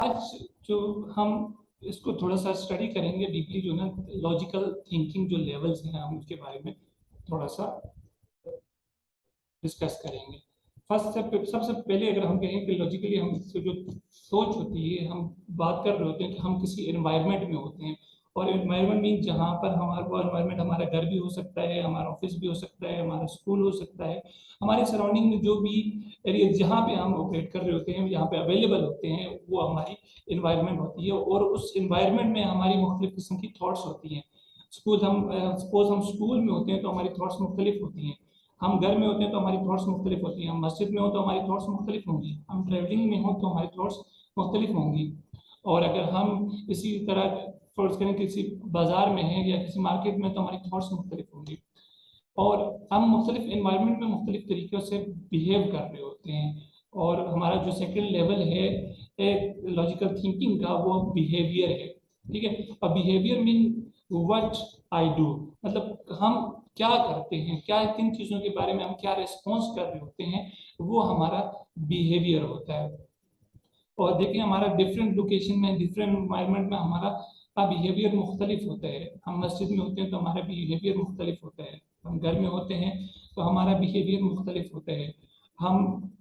आज जो हम इसको थोड़ा सा स्टडी करेंगे डीपली, जो ना लॉजिकल थिंकिंग जो लेवल्स हैं हम उसके बारे में थोड़ा सा डिस्कस करेंगे। सबसे पहले अगर हम कहें कि लॉजिकली हम जो सोच होती है, हम बात कर रहे होते हैं कि हम किसी एनवायरनमेंट में होते हैं। और एनवायरनमेंट मीन जहाँ पर हमारा वो एनवायरनमेंट हमारा घर भी हो सकता है, हमारा ऑफिस भी हो सकता है, हमारा स्कूल हो सकता है, हमारे सराउंडिंग में जो भी एरिया जहाँ पे हम ऑपरेट कर रहे होते हैं, जहाँ पे अवेलेबल होते हैं, वो हमारी इन्वायरमेंट होती है। और उस इन्वायरमेंट में हमारी मुख्तलिफ किस्म की थॉट्स होती हैं। सपोज हम स्कूल में होते हैं तो हमारी थॉट्स मुख्तलिफ होती हैं। हम घर में होते हैं तो हमारी थॉट्स मुख्तलिफ होती हैं। हम मस्जिद में हो तो हमारी थॉट्स मुख्तलिफ होंगी। हम ट्रेवलिंग में हो तो हमारी थॉट्स मुख्तलिफ होंगी। और अगर हम इसी तरह फर्ज करें किसी बाजार में हैं या किसी मार्केट में, तो हमारी थॉट्स मुख्तलिफ होंगी। और हम मुख्तलिफ इन्वायरमेंट में मुख्तलिफ तरीक़ों से बिहेव कर रहे होते हैं। और हमारा जो सेकेंड लेवल है लॉजिकल थिंकिंग का, वो बिहेवियर है। ठीक है। और behaviour mean what I do, मतलब हम क्या करते हैं, क्या किन चीज़ों के बारे में हम क्या रिस्पॉन्स कर रहे होते हैं, वो हमारा बिहेवियर होता है। और देखिए हमारा डिफरेंट लोकेशन में, डिफरेंट इन्वायरमेंट में हमारा बिहेवियर मुख्तलिफ होता है। हम मस्जिद में होते हैं तो हमारा बिहेवियर मुख्तलिफ होता है। हम घर में होते हैं तो हमारा बिहेवियर मुख्तलिफ होता है। हम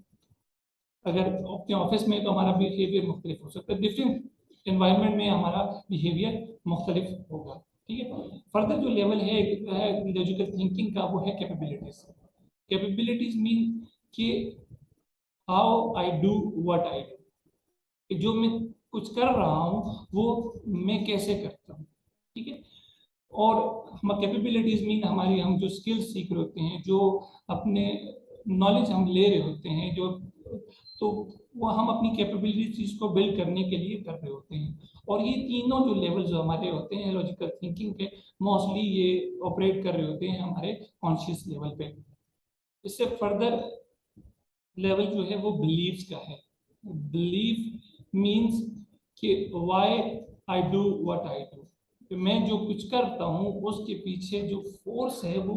अगर अपने ऑफिस में, तो हमारा बिहेवियर मुख्तलिफ हो सकता है। डिफरेंट एनवायरनमेंट में हमारा बिहेवियर मुख्तलिफ होगा। ठीक है। फर्दर जो लेवल है लॉजिकल थिंकिंग का, वो है कैपेबिलिटीज। कैपेबिलिटीज मीन कि how I do what I do, जो मैं कुछ कर रहा हूँ वो मैं कैसे करता हूँ। ठीक है। और हम कैपेबिलिटीज मीन हमारी, हम जो स्किल्स सीख रहे होते हैं, जो अपने नॉलेज हम ले रहे होते हैं, जो तो वो हम अपनी कैपेबिलिटीज को बिल्ड करने के लिए कर रहे होते हैं। और ये तीनों जो लेवल जो हमारे होते हैं लॉजिकल थिंकिंग के, मोस्टली ये ऑपरेट कर रहे होते हैं हमारे कॉन्शियस लेवल पे। इससे फर्दर लेवल जो है वो बिलीव्स का है। बिलीव मीन्स कि why I do what I do, मैं जो कुछ करता हूँ उसके पीछे जो फोर्स है वो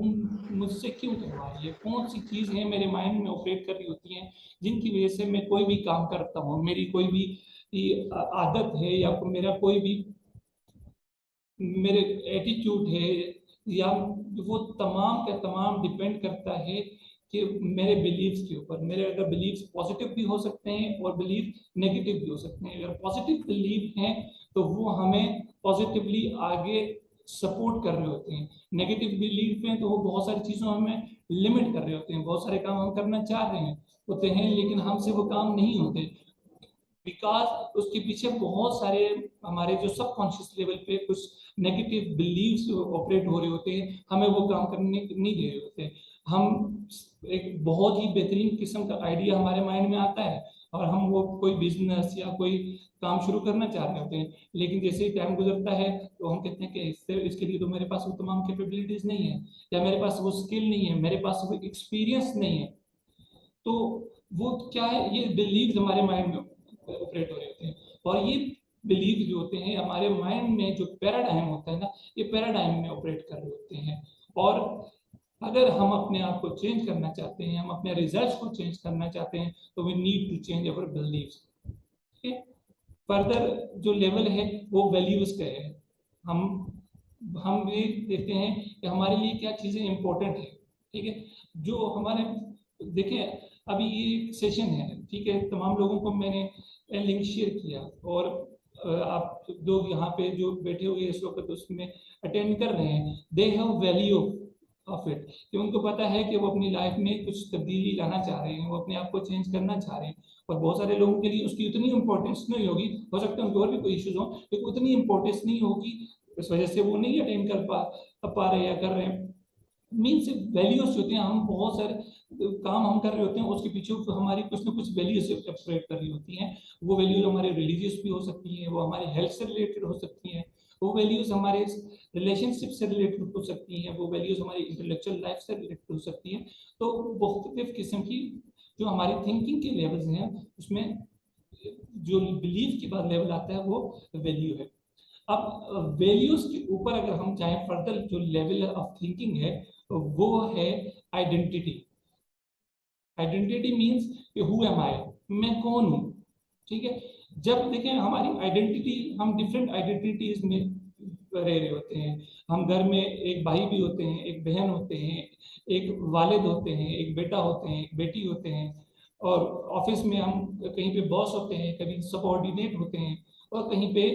मुझसे क्यों करवा रही है, कौन सी चीज़ है मेरे माइंड में ऑपरेट कर रही होती हैं जिनकी वजह से मैं कोई भी काम करता हूँ, मेरी कोई भी आदत है, या मेरा कोई भी मेरे एटीट्यूड है, या वो तमाम का तमाम डिपेंड करता है कि मेरे बिलीव्स के ऊपर। मेरे अगर बिलीव्स पॉजिटिव भी हो सकते हैं और बिलीव नेगेटिव भी हो सकते हैं। अगर पॉजिटिव बिलीव हैं तो वो हमें पॉजिटिवली आगे सपोर्ट कर रहे होते हैं। नेगेटिव बिलीव हैं तो वो बहुत सारी चीज़ों हमें लिमिट कर रहे होते हैं। बहुत सारे काम हम करना चाह रहे हैं होते हैं, लेकिन हमसे वो काम नहीं होते, बिकॉज उसके पीछे बहुत सारे हमारे जो सबकॉन्शियस लेवल पे कुछ नेगेटिव बिलीव्स ऑपरेट हो रहे होते हैं, हमें वो काम करने नहीं दे रहे होते। हम एक बहुत ही बेहतरीन किस्म का आइडिया हमारे माइंड में आता है और हम वो कोई बिजनेस या कोई काम शुरू करना चाह रहे होते हैं, लेकिन जैसे ही टाइम गुजरता है तो हम कहते हैं कि इसके लिए तो मेरे पास वो तमाम कैपेबिलिटीज नहीं है, या मेरे पास वो स्किल नहीं है, मेरे पास वो एक्सपीरियंस नहीं है। तो वो क्या है, ये बिलीव हमारे माइंड में ऑपरेट हो रहे होते हैं। और ये बिलीव जो होते हैं हमारे माइंड में, जो पैराडाइम होता है ना, ये पैराडाइम में ऑपरेट कर रहे होते हैं। और अगर हम अपने आप को चेंज करना चाहते हैं, हम अपने रिजल्ट्स को चेंज करना चाहते हैं, तो we need to change our believes. ठीक है। फर्दर जो लेवल है वो वैल्यूज का है। हम हम ये देखते हैं कि हमारे लिए क्या चीज़ें इंपॉर्टेंट है। ठीक है। जो हमारे, देखिए अभी ये एक सेशन है, ठीक है, तमाम लोगों को मैंने लिंक शेयर किया, और आप लोग यहाँ पे जो बैठे हुए इस वक्त उसमें अटेंड कर रहे हैं, they have value of it, कि उनको पता है कि वो अपनी लाइफ में कुछ तब्दीली लाना चाह रहे हैं, वो अपने आप को चेंज करना चाह रहे हैं। और बहुत सारे लोगों के लिए उसकी उतनी इंपॉर्टेंस नहीं होगी, हो सकता है उनको और भी कोई इश्यूज हो, लेकिन उतनी इंपॉर्टेंस नहीं होगी, इस वजह से वो नहीं अटेंड कर पा रहे या कर रहे हैं। मीन्स वैल्यूज होते हैं, हम बहुत सारे काम हम कर रहे होते हैं, उसके पीछे तो हमारी कुछ ना कुछ वैल्यूज ऑपरेट कर रही होती हैं। वो वैल्यूज हमारे रिलीजियस भी हो सकती हैं, वो हमारी हेल्थ से रिलेटेड हो सकती हैं, वो वैल्यूज हमारे रिलेशनशिप से रिलेटेड हो सकती हैं, वो वैल्यूज हमारी इंटेलेक्चुअल लाइफ से रिलेटेड हो सकती हैं। तो मुख्तलिफ किस्म की जो हमारी थिंकिंग के लेवल्स हैं, उसमें जो बिलीव के बाद लेवल आता है वो वैल्यू है। अब वैल्यूज के ऊपर अगर हम जाएं, फर्दर जो लेवल ऑफ थिंकिंग है वो है identity. Identity means who am I, मैं कौन हूँ। ठीक है। जब देखें हमारी आइडेंटिटी, हम डिफरेंट आइडेंटिटीज में रह रहे होते हैं। हम घर में एक भाई भी होते हैं, एक बहन होते हैं, एक वालिद होते हैं, एक बेटा होते हैं, एक बेटी होते हैं, और ऑफिस में हम कहीं पे बॉस होते हैं, कभी सबऑर्डिनेट होते हैं, और कहीं पे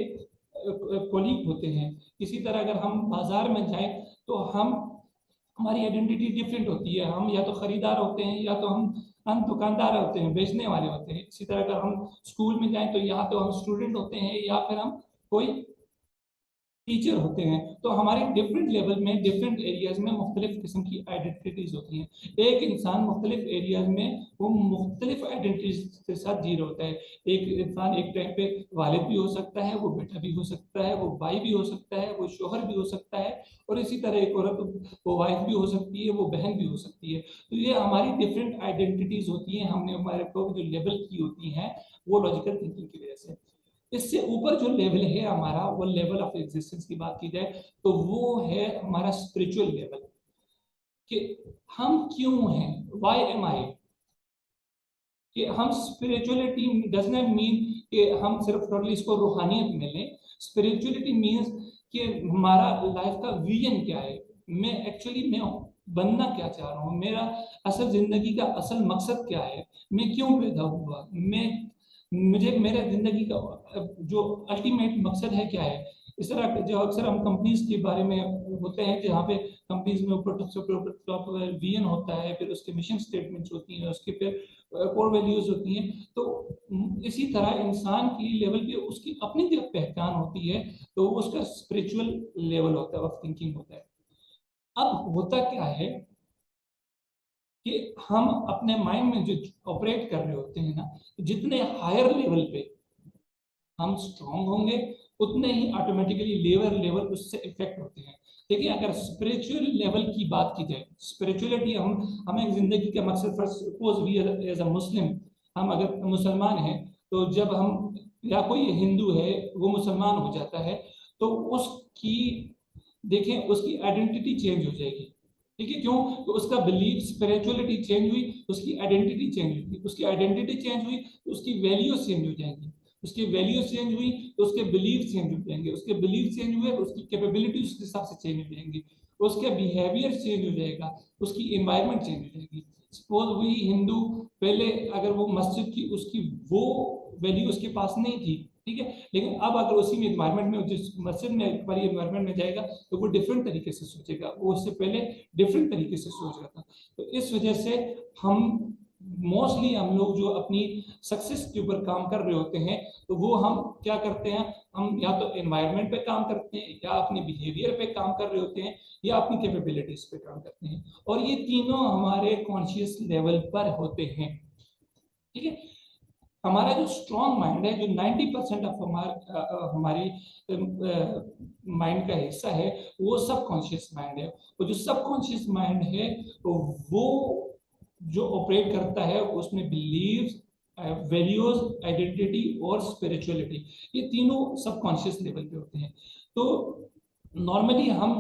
कोलीग होते हैं। इसी तरह अगर हम बाजार में जाएं तो हम, हमारी आइडेंटिटी डिफरेंट होती है। हम या तो खरीदार होते हैं, या तो हम दुकानदार होते हैं, बेचने वाले होते हैं। इसी तरह अगर हम स्कूल में जाएं तो या तो हम स्टूडेंट होते हैं, या फिर हम कोई टीचर होते हैं। तो हमारे डिफरेंट लेवल में, डिफरेंट एरियाज में मुख्तलिफ किस्म की आइडेंटिटीज होती हैं। एक इंसान मुख्तलिफ एरियाज में वो मुख्तलिफ आइडेंटिटीज के साथ जी रहा होता है। एक इंसान एक टाइम पे वालिद भी हो सकता है, वो बेटा भी हो सकता है, वो भाई भी हो सकता है, वो शोहर भी हो सकता है, और इसी तरह एक औरत वो वाइफ भी हो सकती है, वो बहन भी हो सकती है। तो ये हमारी डिफरेंट आइडेंटिटीज होती हैं, हमने हमारे को जो लेवल की होती हैं वो लॉजिकल थिंकिंग की वजह से। इससे ऊपर जो लेवल है हमारा, वो लेवल ऑफ एग्जिस्टेंस की बात की जाए तो वो है हमारा स्पिरिचुअल लेवल, कि हम क्यों हैं, वाई एम आई। कि हम स्पिरिचुअलिटी डज नॉट मीन कि हम सिर्फ टोटली इसको रूहानियत में लें। स्पिरिचुअलिटी मीन्स कि हमारा लाइफ का विजन क्या है, मैं एक्चुअली मैं बनना क्या चाह रहा हूँ, मेरा असल जिंदगी का असल मकसद क्या है, मैं क्यों पैदा हुआ, मैं, मुझे मेरा जिंदगी का जो अल्टीमेट मकसद है क्या है। इस तरह जो अक्सर हम कंपनीज के बारे में होते हैं, जहाँ पे कंपनीज में ऊपर टॉप विजन होता है, फिर उसके मिशन स्टेटमेंट्स होती हैं, उसके फिर कोर वैल्यूज होती हैं। तो इसी तरह इंसान की लेवल पे उसकी अपनी जब पहचान होती है तो उसका स्पिरिचुअल लेवल होता है, ऑफ थिंकिंग होता है। अब होता क्या है कि हम अपने माइंड में जो ऑपरेट कर रहे होते हैं ना, जितने हायर लेवल पे हम स्ट्रांग होंगे, उतने ही ऑटोमेटिकली लेवल लेवल उससे इफेक्ट होते हैं। देखिए अगर स्पिरिचुअल लेवल की बात की जाए, स्पिरिचुअलिटी हम हमें जिंदगी का मकसद, first suppose we as a Muslim, हम अगर मुसलमान हैं, तो जब हम, या कोई हिंदू है वो मुसलमान हो जाता है, तो उसकी, देखें उसकी आइडेंटिटी चेंज हो जाएगी। ठीक है, क्यों? तो उसका बिलीफ, स्पिरिचुअलिटी चेंज हुई, उसकी आइडेंटिटी चेंज हुई, उसकी आइडेंटिटी चेंज हुई तो उसकी वैल्यूज चेंज हो जाएंगी, उसकी वैल्यूज चेंज हुई तो उसके बिलीफ चेंज हो जाएंगे, उसके बिलीफ चेंज हुए तो उसकी कैपेबिलिटी उसके हिसाब से चेंज हो जाएंगी, उसके बिहेवियर चेंज हो जाएगा, उसकी एनवायरनमेंट चेंज हो जाएगी। सपोज वही हिंदू पहले अगर वो मस्जिद की उसकी वो वैल्यू उसके पास नहीं थी, ठीक है, लेकिन अब अगर उसी में एनवायरनमेंट में, जिस मस्जिद में वाली एनवायरनमेंट में जाएगा तो वो डिफरेंट तरीके से सोचेगा, वो उससे पहले डिफरेंट तरीके से सोच रहा था। तो इस वजह से हम मोस्टली, हम लोग जो अपनी सक्सेस के ऊपर काम कर रहे होते हैं, तो वो हम क्या करते हैं, हम या तो एनवायरनमेंट पे काम करते हैं, या अपने बिहेवियर पे काम कर रहे होते हैं, या अपनी कैपेबिलिटीज पे काम करते हैं, और ये तीनों हमारे कॉन्शियस लेवल पर होते हैं। ठीक है, हमारा जो स्ट्रॉन्ग माइंड है, जो 90% ऑफ हमारी माइंड का हिस्सा है, वो सब कॉन्शियस माइंड है। और जो सब कॉन्शियस माइंड है तो वो जो ऑपरेट करता है उसमें बिलीव्स, वैल्यूज, आइडेंटिटी और स्पिरिचुअलिटी, ये तीनों सब कॉन्शियस लेवल पे होते हैं। तो नॉर्मली हम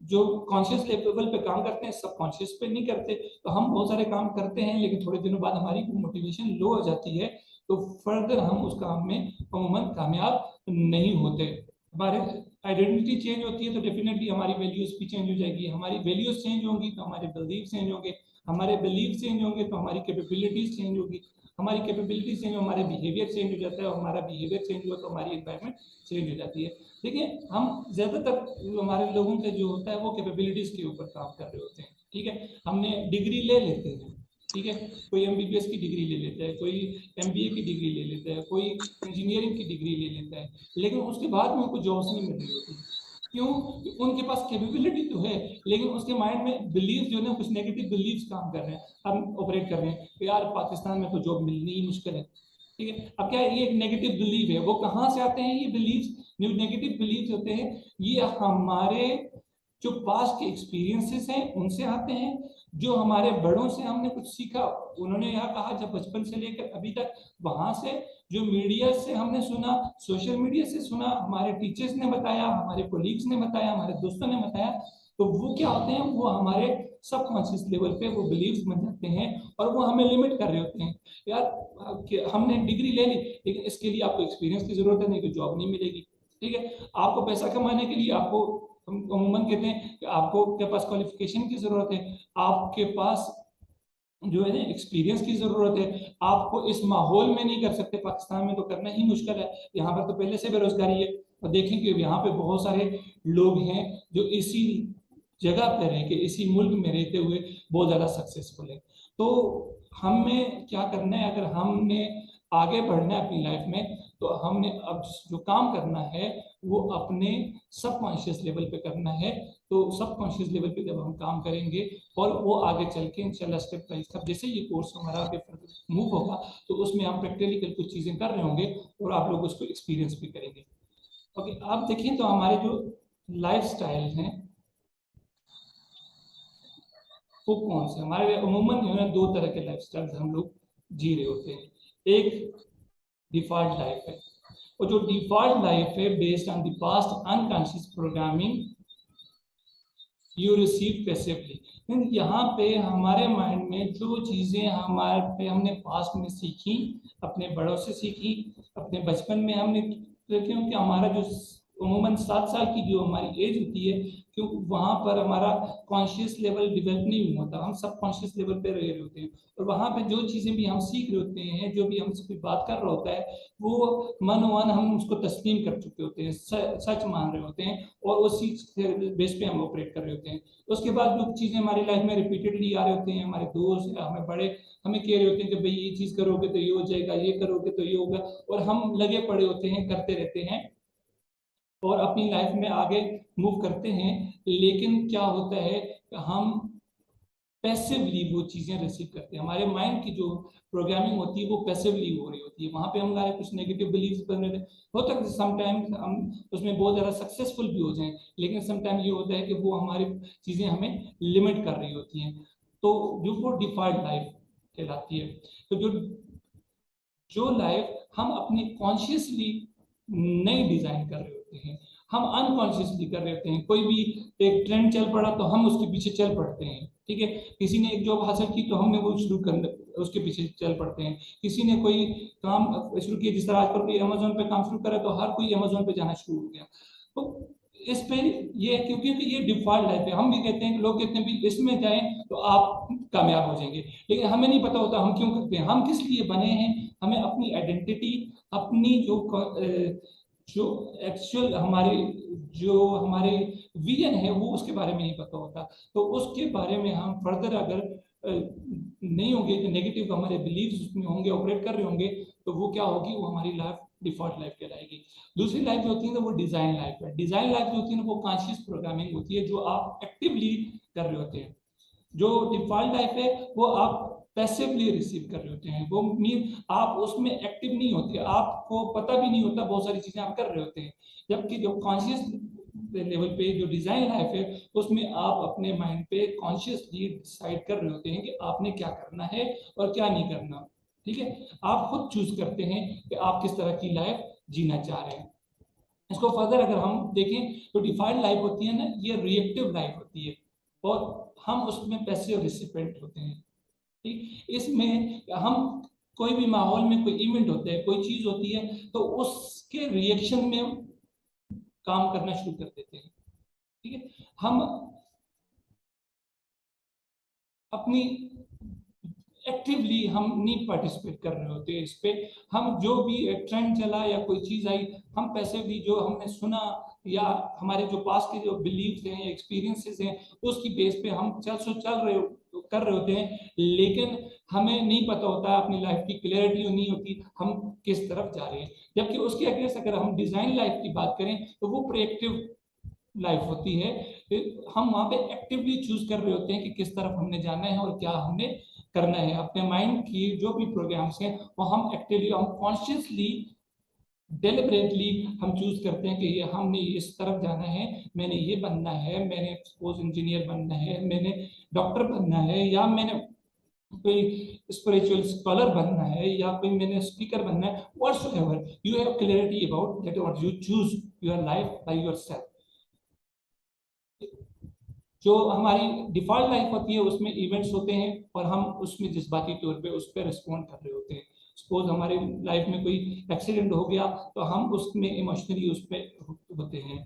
जो कॉन्शियस लेवल पे काम करते हैं, सब कॉन्शियस पे नहीं करते। तो हम बहुत सारे काम करते हैं, लेकिन थोड़े दिनों बाद हमारी मोटिवेशन लो हो जाती है, तो फर्दर हम उस काम में अमूमन कामयाब नहीं होते। हमारे आइडेंटिटी चेंज होती है तो डेफिनेटली हमारी वैल्यूज भी चेंज हो जाएगी, हमारी वैल्यूज चेंज होंगी तो हमारे बिलीफ चेंज होंगे, हमारे बिलीफ चेंज होंगे तो हमारी कैपेबिलिटीज चेंज होगी, हमारी कैपेबिलिटी चेंज, हमारे बिहेवियर चेंज हो जाता है, और हमारा बिहेवियर चेंज हुआ तो हमारी एनवायरनमेंट चेंज हो जाती है। देखिए हम ज्यादातर हमारे लोगों का जो होता है वो कैपेबिलिटीज के ऊपर काम कर रहे होते हैं। ठीक है, हमने डिग्री ले लेते हैं, ठीक है, कोई एमबीबीएस की डिग्री ले लेता है, कोई एमबीए की डिग्री ले लेता है, कोई इंजीनियरिंग की डिग्री ले लेता है, लेकिन उसके बाद में उनको जॉब्स नहीं मिल रही होती। क्यों? कि उनके पास कैपेबिलिटी तो है, लेकिन उसके माइंड में बिलीफ जो है ना, कुछ नेगेटिव बिलीव्स काम कर रहे हैं, हम ऑपरेट कर रहे हैं कि यार पाकिस्तान में तो जॉब मिलनी ही मुश्किल है। ठीक है, अब क्या है, ये एक नेगेटिव बिलीव है। वो कहाँ से आते हैं ये बिलीव्स? जो नेगेटिव बिलीव्स होते हैं ये हमारे जो पास्ट के एक्सपीरियंसेस हैं उनसे आते हैं, जो हमारे बड़ों से हमने कुछ सीखा, उन्होंने यहाँ कहा जब बचपन से लेकर अभी तक, वहां से जो मीडिया से हमने सुना, सोशल मीडिया से सुना, हमारे टीचर्स ने बताया, हमारे कोलीग्स ने बताया, हमारे दोस्तों ने बताया, तो वो क्या होते हैं, वो हमारे सबकॉन्शियस लेवल पे वो बिलीव्स बन जाते हैं और वो हमें लिमिट कर रहे होते हैं। यार हमने डिग्री ले ली, लेकिन इसके लिए आपको एक्सपीरियंस की जरूरत है, नहीं तो जॉब नहीं मिलेगी। ठीक है, आपको पैसा कमाने के लिए आपको, हम अमूमन कहते हैं कि आपको के पास क्वालिफिकेशन की जरूरत है, आपके पास जो है ना एक्सपीरियंस की जरूरत है। आपको इस माहौल में नहीं कर सकते, पाकिस्तान में तो करना ही मुश्किल है, यहाँ पर तो पहले से बेरोजगारी है। और देखें कि यहाँ पे बहुत सारे लोग हैं जो इसी जगह पर रह के, इसी मुल्क में रहते हुए बहुत ज्यादा सक्सेसफुल है। तो हमें क्या करना है, अगर हमने आगे बढ़ना है अपनी लाइफ में, तो हमने अब जो काम करना है वो अपने सबकॉन्शियस लेवल पे करना है। तो सबकॉन्शियस लेवल पे जब हम काम करेंगे और वो आगे चल के इंशाल्लाह स्टेप बाय स्टेप, जैसे ये कोर्स हमारा आगे मूव होगा, तो उसमें हम प्रैक्टिकली कुछ चीजें कर रहे होंगे और आप लोग उसको एक्सपीरियंस भी करेंगे। ओके, आप देखिए तो हमारे जो लाइफ स्टाइल हैं वो कौन से, हमारे अमूमन जो है दो तरह के लाइफ स्टाइल हम लोग जी रहे होते हैं। एक डिफॉल्ट लाइफ है, और जो डिफॉल्ट लाइफ है based on the past unconscious programming you receive passively. यहाँ पे हमारे माइंड में जो चीजें हमारे पे हमने पास्ट में सीखी, अपने बड़ों से सीखी, अपने बचपन में हमने, क्योंकि हमारा जो अमूमन 7 साल की जो हमारी एज होती है, क्योंकि वहां पर हमारा कॉन्शियस लेवल डेवलप नहीं हुआ था, हम सब कॉन्शियस लेवल पे रह रहे होते हैं। और वहां पे जो चीजें भी हम सीख रहे होते हैं, जो भी हमसे कोई बात कर रहा होता है, वो मनोवन हम उसको तस्लीम कर चुके होते हैं, सच मान रहे होते हैं, और उसी बेस पे हम ऑपरेट कर रहे होते हैं। उसके बाद जो चीजें हमारी लाइफ में रिपीटेडली आ रहे होते हैं, हमारे दोस्त हमें बड़े हमें कह रहे होते हैं कि भाई ये चीज करोगे तो ये हो जाएगा, ये करोगे तो ये होगा, और हम लगे पड़े होते हैं, करते रहते हैं और अपनी लाइफ में आगे मूव करते हैं। लेकिन क्या होता है, हम पैसिवली वो चीजें रिसीव करते हैं, हमारे माइंड की जो प्रोग्रामिंग होती है वो पैसिवली हो रही होती है, वहां पे हमारे कुछ नेगेटिव बिलीव्स बन रहे होता है। समटाइम्स हम उसमें बहुत ज्यादा सक्सेसफुल भी हो जाएं, लेकिन समटाइम ये होता है कि वो हमारी चीजें हमें लिमिट कर रही होती हैं। तो जो वो डिफॉल्ट लाइफ कहलाती है। तो जो जो लाइफ हम अपनी कॉन्शियसली नहीं डिजाइन कर रहे होते हैं, हम अनकॉन्शियसली कर रहे होते हैं। कोई भी एक ट्रेंड चल पड़ा तो हम उसके पीछे चल पड़ते हैं। ठीक है, किसी ने एक जॉब हासिल की तो हमने वो शुरू कर, उसके पीछे चल पड़ते हैं। किसी ने कोई काम शुरू किया, जिस तरह आजकल कोई अमेजोन पे काम शुरू करे तो हर कोई अमेजोन पे जाना शुरू हो गया। तो इस पे ये, क्योंकि ये डिफॉल्ट लाइफ है, हम भी कहते हैं कि लोग कहते हैं भी इसमें जाएं तो आप कामयाब हो जाएंगे, लेकिन हमें नहीं पता होता हम क्यों करते हैं, हम किस लिए बने हैं। हमें अपनी आइडेंटिटी, अपनी जो एक्चुअल हमारी जो हमारे विजन है वो उसके बारे में नहीं पता होता। तो उसके बारे में हम फर्दर अगर नहीं होंगे, तो नेगेटिव हमारे बिलीव्स उसमें होंगे, ऑपरेट कर रहे होंगे, तो वो क्या होगी, वो हमारी लाइफ डिफॉल्ट लाइफ कहलाएगी। दूसरी लाइफ जो होती है ना वो डिजाइन लाइफ है। डिजाइन लाइफ जो होती है ना वो कॉन्शियस प्रोग्रामिंग होती है, जो आप एक्टिवली कर रहे होते हैं। जो डिफॉल्ट लाइफ है वो आप पैसिवली रिसीव कर रहे होते हैं, वो मीन आप उसमें एक्टिव नहीं होते, आपको पता भी नहीं होता, बहुत सारी चीजें आप कर रहे होते हैं। जबकि जो कॉन्शियस लेवल पे जो डिजाइन लाइफ है, उसमें आप अपने माइंड पे कॉन्शियसली डिसाइड कर रहे होते हैं कि आपने क्या करना है और क्या नहीं करना। ठीक है, आप खुद चूज करते हैं कि आप किस तरह की लाइफ जीना चाह रहे हैं। इसको फर्दर अगर हम देखें तो डिफाइंड लाइफ होती है ना, ये रिएक्टिव लाइफ होती है, और हम उसमें पैसिव रिसिपेंट होते हैं। ठीक, इसमें हम कोई भी माहौल में कोई इवेंट होता है, कोई चीज होती है, तो उसके रिएक्शन में काम करना शुरू कर देते हैं। ठीक है, हम अपनी एक्टिवली हम नहीं पार्टिसिपेट कर रहे होते हैं इस पे। हम जो भी ट्रेंड चला या कोई चीज आई, हम पैसिवली जो हमने सुना या हमारे जो पास के जो बिलीव्स हैं या एक्सपीरियंसेस हैं, उसकी बेस पे हम चल रहे कर रहे होते हैं, लेकिन हमें नहीं पता होता, अपनी लाइफ की क्लैरिटी नहीं होती हम किस तरफ जा रहे हैं। जबकि उसके अगेंस्ट अगर हम डिजाइन लाइफ की बात करें तो वो प्रोएक्टिव लाइफ होती है। हम वहां पे एक्टिवली चूज कर रहे होते हैं कि किस तरफ हमने जाना है और क्या हमने करना है। अपने माइंड की जो भी प्रोग्राम्स हैं वो हम एक्टिवली, हम कॉन्शियसली, डेलिबरेटली हम चूज करते हैं कि ये हमने इस तरफ जाना है, मैंने ये बनना है, मैंने सपोज इंजीनियर बनना है, मैंने डॉक्टर बनना है, या मैंने कोई स्पिरिचुअल स्कॉलर बनना है, या कोई मैंने स्पीकर बनना है। Whatsoever you have clarity about that, what you choose your life by yourself. जो हमारी डिफॉल्ट लाइफ होती है उसमें इवेंट्स होते हैं और हम उसमें जज्बाती तौर पे उस पर रिस्पॉन्ड कर रहे होते हैं। सपोज हमारी लाइफ में कोई एक्सीडेंट हो गया तो हम उसमें इमोशनली उस पर होते हैं,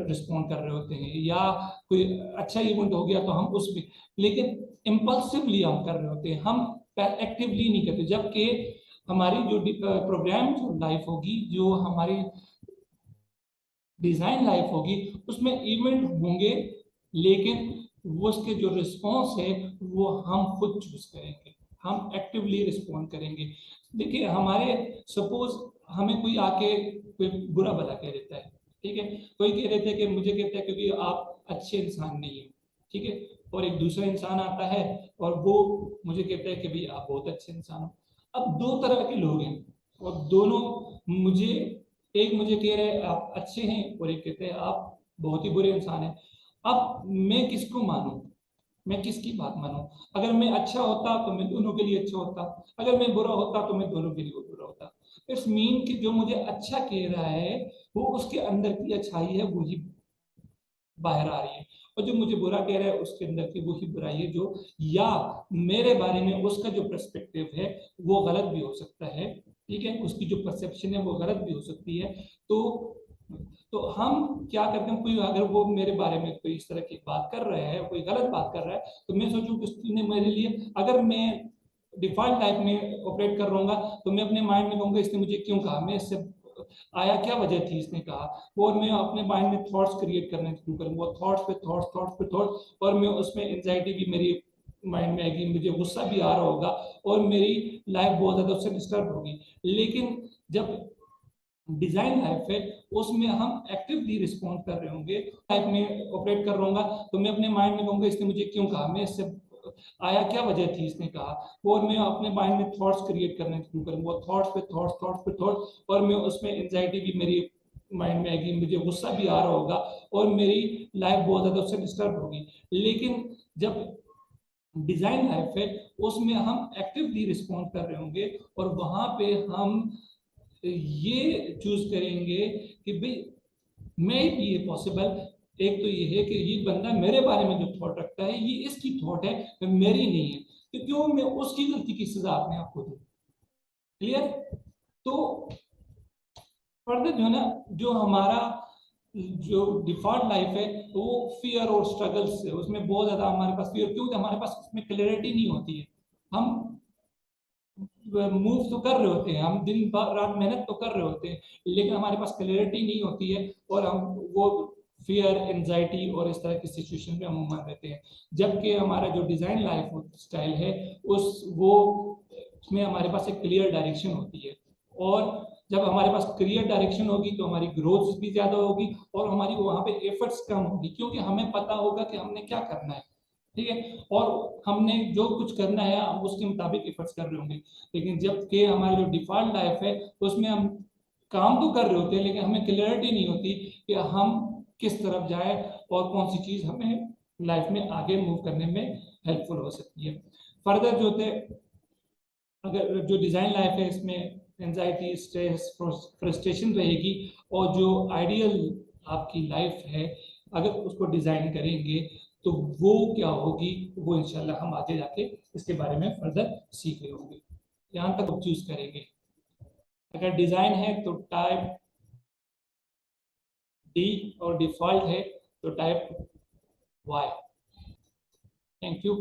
रिस्पॉन्ड कर रहे होते हैं, या कोई अच्छा इवेंट हो गया तो हम उसमें, लेकिन इम्पल्सिवली हम कर रहे होते हैं, हम एक्टिवली नहीं करते। जबकि हमारी जो प्रोग्राम जो लाइफ होगी, जो हमारी डिजाइन लाइफ होगी, उसमें इवेंट होंगे, लेकिन वो उसके जो रिस्पॉन्स है वो हम खुद चूज करेंगे, हम एक्टिवली रिस्पॉन्ड करेंगे। देखिए हमारे, सपोज हमें कोई आके कोई बुरा भला कह देता है, ठीक है, कोई कह देता है कि मुझे कहता है क्योंकि आप अच्छे इंसान नहीं है, ठीक है, और एक दूसरा इंसान आता है और वो मुझे कहता है कि भाई आप बहुत अच्छे इंसान हो। अब दो तरह के लोग हैं और दोनों मुझे, एक मुझे कह रहे हैं आप अच्छे हैं और एक कहते हैं आप बहुत ही बुरे इंसान हैं। अब मैं किसको मानूं, मैं किसकी बात मानूं? अगर मैं अच्छा होता तो मैं दोनों के लिए अच्छा होता, अगर मैं बुरा होता तो मैं दोनों के लिए बुरा होता। इट्स मीन कि जो मुझे अच्छा कह रहा है वो उसके अंदर की अच्छाई है, वही बाहर आ रही है, और जो मुझे बुरा कह रहा है उसके अंदर की वही बुराई है, जो या मेरे बारे में उसका जो पर्सपेक्टिव है वो गलत भी हो सकता है, ठीक है, उसकी जो परसेप्शन है वो गलत भी हो सकती है। तो हम क्या करते हैं, कोई अगर वो मेरे बारे में कोई इस तरह की बात कर रहा है, कोई गलत बात कर रहा है, तो मैं सोचूं कि उसने मेरे लिए, अगर मैं डिफॉल्ट टाइप में ऑपरेट कर रहा हूँ तो मैं अपने माइंड में कहूंगा इसने मुझे क्यों कहा, मैं इससे आया, क्या वजह थी इसने कहा, और मैं अपने माइंड में थॉट्स क्रिएट करने शुरू करूंगा, थॉट्स पे थॉट्स, थॉट्स पे थॉट्स, और मैं उसमें एंजाइटी भी मेरी माइंड में आएगी, मुझे गुस्सा भी आ रहा होगा और मेरी लाइफ बहुत ज्यादा उससे डिस्टर्ब होगी। लेकिन जब डिजाइन लाइफ है उसमें हम एक्टिवली रिस्पॉन्ड कर रहे होंगे, लाइफ में ऑपरेट कर रहा हूँ तो मैं अपने माइंड में कहूंगा इसने मुझे क्यों कहा, मैं इससे आया, क्या वजह थी इसने कहा, और मैं अपने माइंड में थॉट्स क्रिएट करने शुरू करूंगा, थॉट्स पे थॉट्स, थॉट्स पे थॉट्स, और मैं उसमें एंजाइटी भी मेरी माइंड में आएगी, मुझे गुस्सा भी आ रहा होगा और मेरी लाइफ बहुत ज्यादा उससे डिस्टर्ब होगी। लेकिन जब डिजाइन लाइफ है उसमें हम एक्टिवली रिस्पॉन्ड कर रहे होंगे और वहां पे हम ये चूज करेंगे कि भाई मैं भी ये पॉसिबल, एक तो ये है कि ये बंदा मेरे बारे में जो थॉट रखता है ये इसकी थॉट है, मेरी नहीं है, तो क्यों मैं उसकी गलती की सजा अपने आप को दूं। क्लियर? तो फर्दर जो है ना, जो हमारा जो डिफॉल्ट लाइफ है वो फियर और स्ट्रगल्स है, उसमें बहुत ज्यादा हमारे पास फियर, क्योंकि हमारे पास उसमें क्लैरिटी नहीं होती है। हम मूव तो कर रहे होते हैं, हम दिन रात मेहनत तो कर रहे होते हैं, लेकिन हमारे पास क्लैरिटी नहीं होती है और हम वो फियर, एंजाइटी और इस तरह की सिचुएशन में अमूमन रहते हैं। जबकि हमारा जो डिजाइन लाइफ स्टाइल है उस वो उसमें हमारे पास एक क्लियर डायरेक्शन होती है, और जब हमारे पास क्लियर डायरेक्शन होगी तो हमारी ग्रोथ भी ज्यादा होगी और हमारी वहां पे एफर्ट्स कम होगी, क्योंकि हमें पता होगा कि हमने क्या करना है, ठीक है, और हमने जो कुछ करना है हम उसके मुताबिक एफर्ट्स कर रहे होंगे। लेकिन जबकि हमारी जो डिफॉल्ट लाइफ है उसमें हम काम तो कर रहे होते हैं लेकिन हमें क्लियरिटी नहीं होती कि हम किस तरफ जाए और कौन सी चीज हमें लाइफ में आगे मूव करने में हेल्पफुल हो सकती है। फर्दर जो थे, अगर जो डिजाइन लाइफ है इसमें एंजाइटी, स्ट्रेस, फ्रस्ट्रेशन रहेगी, और जो आइडियल आपकी लाइफ है अगर उसको डिजाइन करेंगे तो वो क्या होगी, वो इंशाल्लाह हम आगे जाके इसके बारे में फर्दर सीख रहे होंगे। यहाँ तक चूज करेंगे। अगर डिजाइन है तो टाइप डी, और डिफॉल्ट है तो टाइप वाई। Thank you.